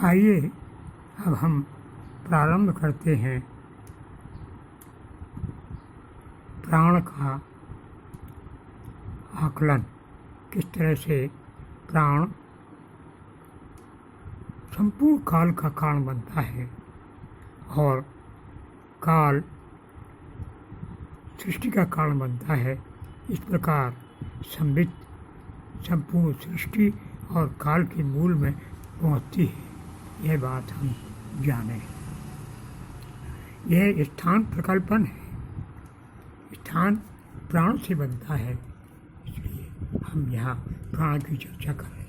आइए अब हम प्रारंभ करते हैं प्राण का आकलन। किस तरह से प्राण संपूर्ण काल का कारण बनता है और काल सृष्टि का कारण बनता है। इस प्रकार संबित संपूर्ण सृष्टि और काल के मूल में पहुंचती है, यह बात हम जानें। यह स्थान प्रकल्पन है। स्थान प्राण से बनता है, इसलिए हम यहाँ प्राण की चर्चा कर रहे हैं।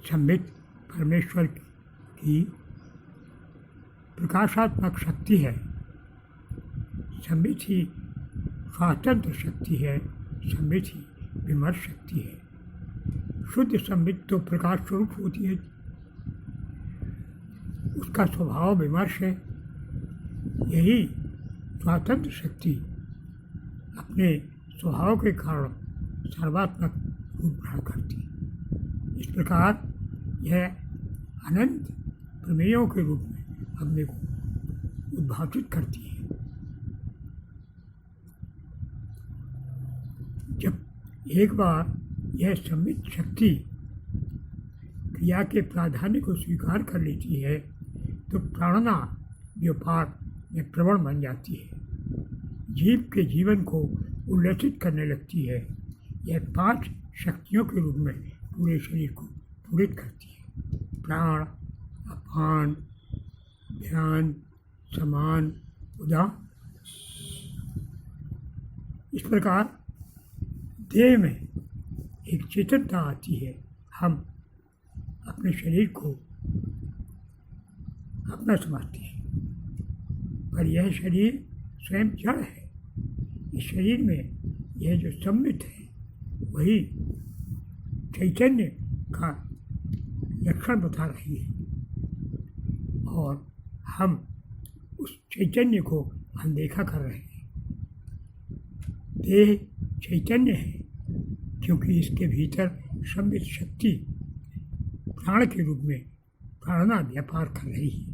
संबित परमेश्वर की प्रकाशात्मक शक्ति है। संबित ही स्वातंत्र शक्ति है। संबित ही विमर्श शक्ति है। शुद्ध संबित तो प्रकाश स्वरूप होती है, उसका स्वभाव विमर्श है। यही स्वातंत्र शक्ति अपने स्वभाव के कारण सर्वात्मक रूप ग्रहण करती है। इस प्रकार यह अनंत प्रमेयों के रूप में अपने को उद्भाषित करती है। जब एक बार यह संबित शक्ति क्रिया के प्राधान्य को स्वीकार कर लेती है तो प्राणना व्यापार में प्रवण बन जाती है। जीव के जीवन को उल्लसित करने लगती है। यह 5 शक्तियों के रूप में पूरे शरीर को पूरित करती है। प्राण, अपान, ध्यान, समान, उदान। इस प्रकार देह में एक चेतनता आती है। हम अपने शरीर को अपना समझते हैं, पर यह शरीर स्वयं जड़ है। इस शरीर में यह जो संबित है वही चैतन्य का लक्षण बता रही है और हम उस चैतन्य को अनदेखा कर रहे हैं। देह चैतन्य है क्योंकि इसके भीतर संबित शक्ति प्राण के रूप में प्राणना व्यापार कर रही है।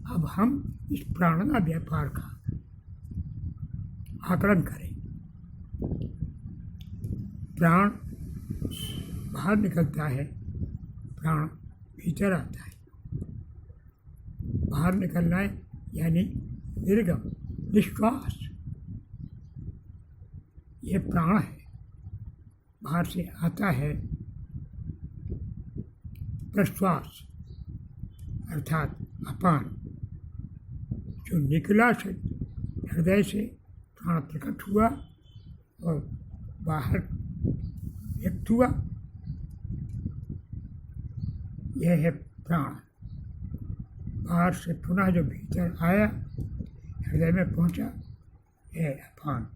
अब हम इस प्राणना व्यापार का आकलन करें। प्राण बाहर निकलता है, प्राण भीतर आता है। बाहर निकलना है यानी निर्गम, निश्वास, यह प्राण है। बाहर से आता है प्रश्वास अर्थात अपान। जो निकला से हृदय से प्राण प्रकट हुआ और बाहर व्यक्त हुआ, यह है प्राण। बाहर से पुनः जो भीतर आया, हृदय में पहुंचा, यह अपान।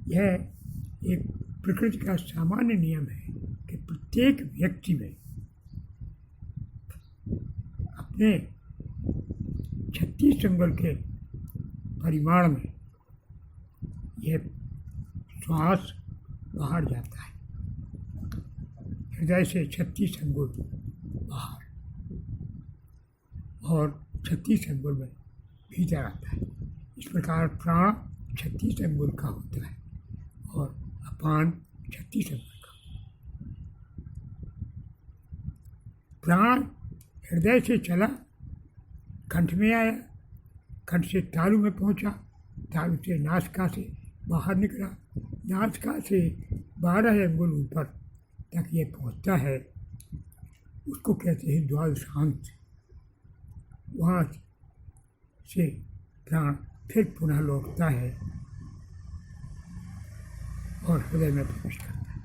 यह एक प्रकृति का सामान्य नियम है कि प्रत्येक व्यक्ति में अपने 36 अंगुल के परिमाण में यह श्वास बाहर जाता है। हृदय से 36 अंगुल बाहर और 36 अंगुल में भीतर आता है। इस प्रकार प्राण 36 अंगुल का होता है और अपान 36 अंगुल का। प्राण हृदय से चला, कंठ में आया, कंठ से तालु में पहुंचा, तालु से नासिका से बाहर निकला, नासिका से 12 अंगुल ऊपर तक ये पहुंचता है। उसको कहते हैं द्वादशांत। वहाँ से प्राण फिर पुनः लौटता है और हृदय में प्रवेश करता है।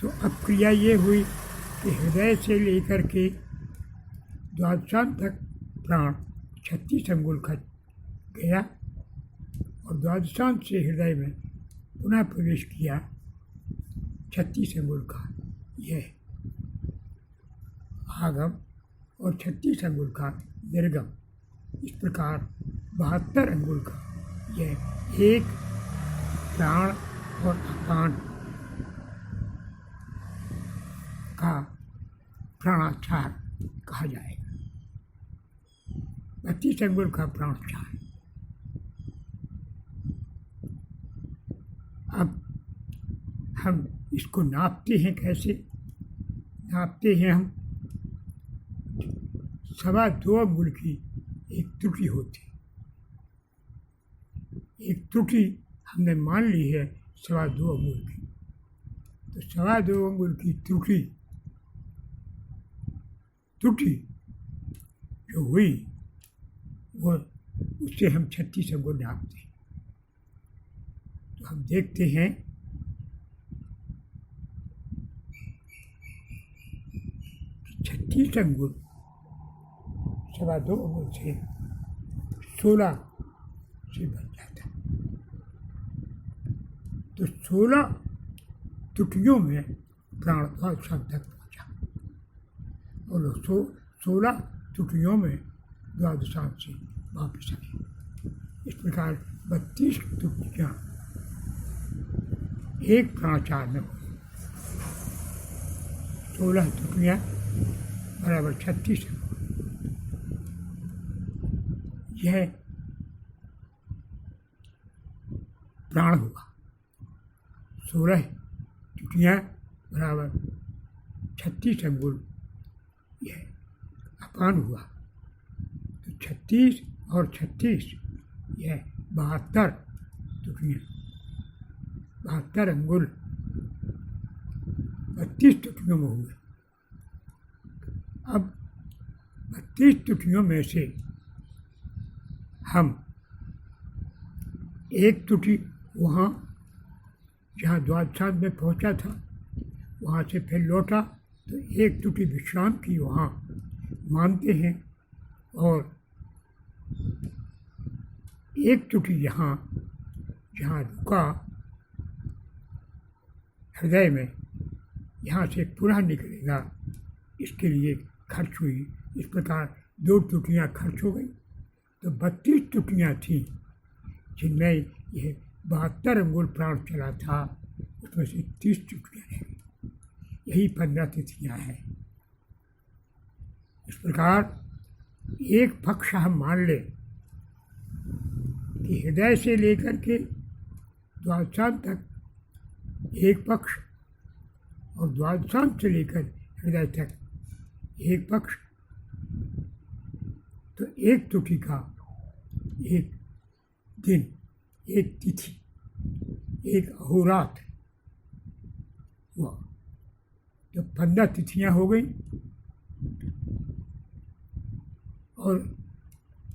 तो अब क्रिया ये हुई कि हृदय से लेकर के द्वादशांत तक प्राण 36 अंगुल का गया और द्वादशांत से हृदय में पुनः प्रवेश किया 36 अंगुल का यह आगम और 36 अंगुल का निर्गम। इस प्रकार 72 अंगुल का यह एक प्राण और अपान का प्राणाचार कहा जाएगा। 32 अंगुल का प्राणाचार। अब हम इसको नापते हैं कैसे? नापते हैं हम 2.25 अंगुल की एक त्रुटि होती है। एक त्रुटि हमने मान ली है 2.25 अंगुल की, तो 2.25 अंगुल की त्रुटि जो हुई वो उससे हम 36 अंगुल नापते हैं। तो हम देखते हैं 36 अंगुल 2.25 अंगुल से 16 से बन जाता है। तो 16 त्रुटियों में प्राण द्वादशांत तक पहुँचा, और 16 त्रुटियों में द्वादशांत से वापस आई। इस प्रकार 32 त्रुटियाँ एक प्राणाचार में हुई। 16 त्रुटियाँ बराबर 36 अंगुल। यह प्राण हुआ। 16 त्रुटियाँ बराबर 36 अंगुल, यह अपान हुआ। तो 36 और 36 यह 72 त्रुटियाँ, 72 अंगुल 32 त्रुटियों में हुए। अब 32 त्रुटियों में से हम एक त्रुटि वहाँ जहाँ द्वादशांत में पहुँचा था वहाँ से फिर लौटा, तो एक त्रुटि विश्राम की वहाँ मानते हैं, और एक त्रुटि यहाँ जहाँ रुका हृदय में, यहाँ से पुनः निकलेगा, इसके लिए खर्च हुई। इस प्रकार 2 त्रुटियाँ खर्च हो गई। तो 32 त्रुटियाँ थीं जिनमें यह 72 अंगुल प्राण चला था, उसमें से 30 त्रुटियाँ रह गई। यही 15 तिथियाँ हैं। इस प्रकार एक पक्ष हम मान लें कि हृदय से लेकर के द्वादशांत तक एक पक्ष, और द्वादशांत से लेकर हृदय तक एक पक्ष, तो एक त्रुटि का एक दिन, एक तिथि, एक अहोरात्र हुआ। तो 15 तिथियाँ हो गई, और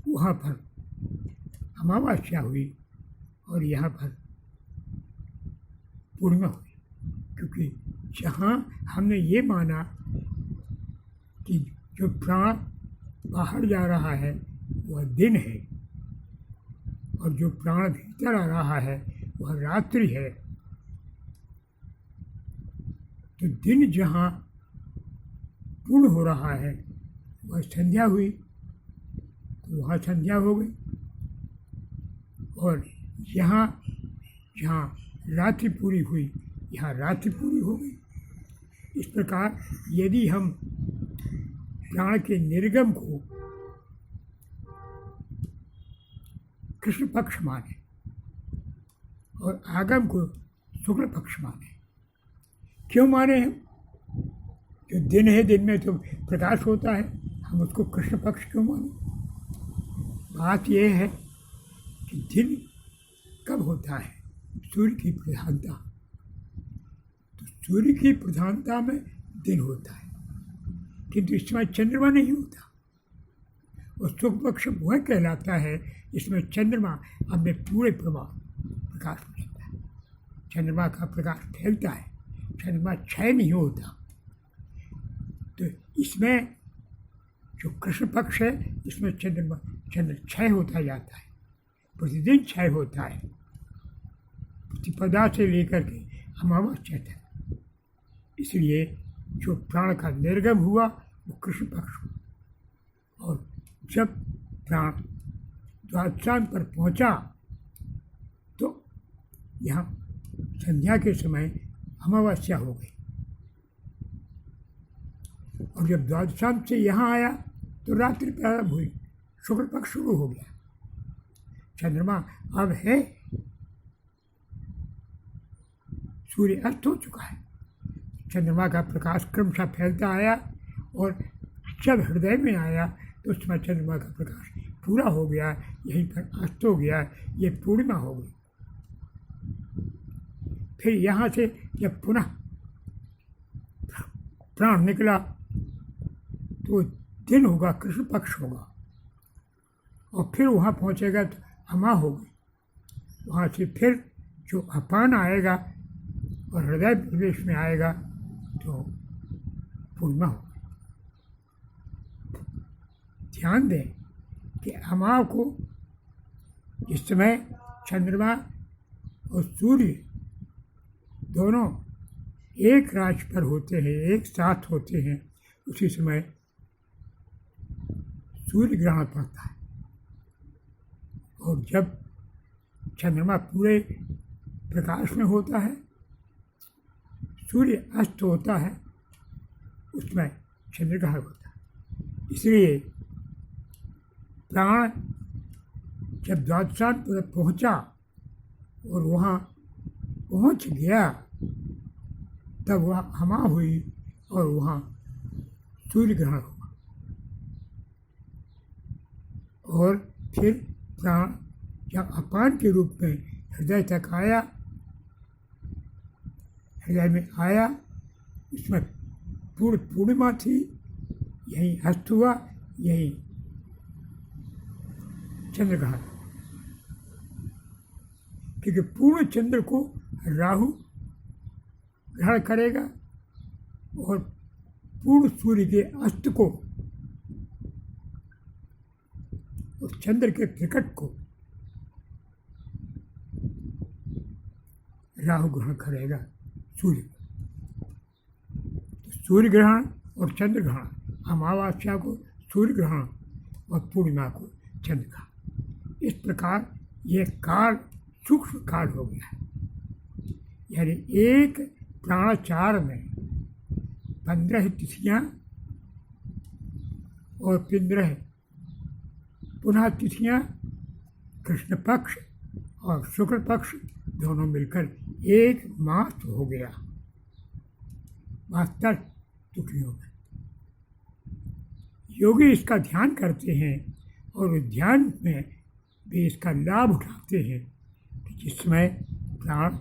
वहाँ पर अमावस्या हुई और यहाँ पर पूर्णिमा हुई। क्योंकि जहाँ हमने ये माना कि जो प्राण बाहर जा रहा है वह दिन है, और जो प्राण भीतर आ रहा है वह रात्रि है, तो दिन जहाँ पूर्ण हो रहा है वह संध्या हुई, तो वहाँ संध्या हो गई, और यहाँ जहाँ रात्रि पूरी हुई यहाँ रात्रि पूरी हो गई। इस प्रकार यदि हम प्राण के निर्गम को कृष्ण पक्ष माने और आगम को शुक्ल पक्ष माने, क्यों माने हम? जो दिन है, दिन में तो प्रकाश होता है, हम उसको कृष्ण पक्ष क्यों माने? बात यह है कि दिन कब होता है? सूर्य की प्रधानता, तो सूर्य की प्रधानता में दिन होता है, किंतु इसमें चंद्रमा नहीं होता। और शुक्ल पक्ष वह कहलाता है इसमें चंद्रमा अपने पूरे प्रकाश हो जाता है। चंद्रमा का प्रकाश फैलता है, चंद्रमा क्षय नहीं होता। तो इसमें जो कृष्ण पक्ष है इसमें चंद्र क्षय होता जाता है, प्रतिदिन क्षय होता है, प्रतिपदा से लेकर के अमावस्या तक। इसलिए जो प्राण का निर्गम हुआ वो कृष्ण पक्ष हुआ, और जब प्राण द्वादशांत पर पहुंचा तो यहाँ संध्या के समय अमावस्या हो गई। और जब द्वादशांत से यहाँ आया तो रात्रि प्रारंभ हुई, शुक्ल पक्ष शुरू हो गया। चंद्रमा अब है, सूर्य अस्त हो चुका है। चंद्रमा का प्रकाश क्रमशः फैलता आया और जब हृदय में आया तो उस समय चंद्रमा का प्रकाश पूरा हो गया, यहीं पर अस्त हो गया, ये पूर्णिमा हो गई। फिर यहाँ से जब पुनः प्राण निकला तो दिन होगा, कृष्ण पक्ष होगा, और फिर वहाँ पहुँचेगा तो अमा होगी। वहाँ से फिर जो अपान आएगा और हृदय प्रदेश में आएगा तो पूर्णिमा होगी। ध्यान दें कि अमा को जिस समय चंद्रमा और सूर्य दोनों एक राशि पर होते हैं, एक साथ होते हैं, उसी समय सूर्य ग्रहण पड़ता है। और जब चंद्रमा पूरे प्रकाश में होता है, सूर्य अस्त होता है, उसमें चंद्रग्रहण होता है। इसलिए प्राण जब द्वादशांत पर पहुँचा और वहाँ पहुँच गया तब वह हमा हुई और वहाँ सूर्य ग्रहण हुआ। और फिर प्राण जब अपान के रूप में हृदय तक आया, हृदय में आया, इसमें पूर्णिमा थी, यहीं अस्त हुआ, यहीं चंद्रग्रहण। क्योंकि पूर्ण चंद्र को राहु ग्रहण करेगा और पूर्ण सूर्य के अस्त को और चंद्र के प्रकट को राहु ग्रहण करेगा सूर्य। तो सूर्य ग्रहण और चंद्र ग्रहण, अमावस्या को सूर्य ग्रहण और पूर्णिमा को चंद्र ग्रहण, इस प्रकार ये काल सूक्ष्म काल हो गया है। यानी एक प्राणाचार में 15 तिथियाँ और 15 पुनः तिथियाँ, कृष्ण पक्ष और शुक्ल पक्ष दोनों मिलकर एक मास हो गया, 72 तिथियों में। योगी इसका ध्यान करते हैं और ध्यान में भी इसका लाभ उठाते हैं कि जिसमें प्राण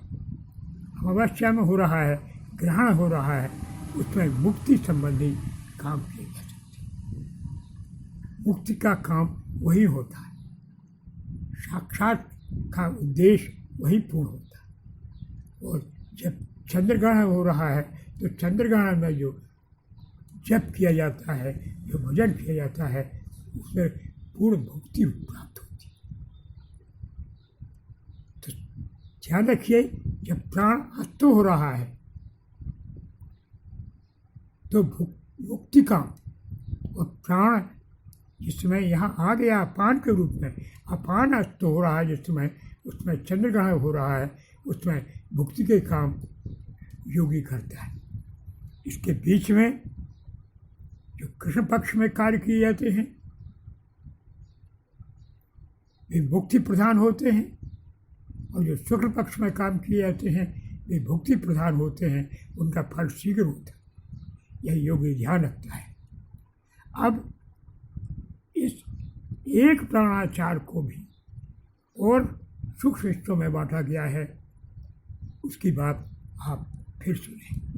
अमावस्या में हो रहा है, ग्रहण हो रहा है, उसमें मुक्ति संबंधी काम किए जा सकते हैं। मुक्ति का काम वही होता है, साक्षात का उद्देश्य वही पूर्ण होता है। और जब चंद्रग्रहण हो रहा है तो चंद्रग्रहण में जो जप किया जाता है, जो भजन किया जाता है, उसमें पूर्ण मुक्ति प्राप्त होती है। तो ध्यान रखिए, जब प्राण अस्त हो रहा है तो मुक्ति का, और प्राण जिस समय यहाँ आ गया अपान के रूप में, अपान अस्त हो रहा है जिस समय, उसमें चंद्रग्रहण हो रहा है, उसमें मुक्ति के काम योगी करता है। इसके बीच में जो कृष्ण पक्ष में कार्य किए जाते हैं वे मुक्ति प्रधान होते हैं, और जो शुक्ल पक्ष में काम किए जाते हैं वे भुक्ति प्रधान होते हैं, उनका फल शीघ्र होता है। यह योगी ध्यान रखता है। अब इस एक प्राणाचार को भी और सूक्ष्म हिस्सों में बांटा गया है, उसकी बात आप फिर सुनें।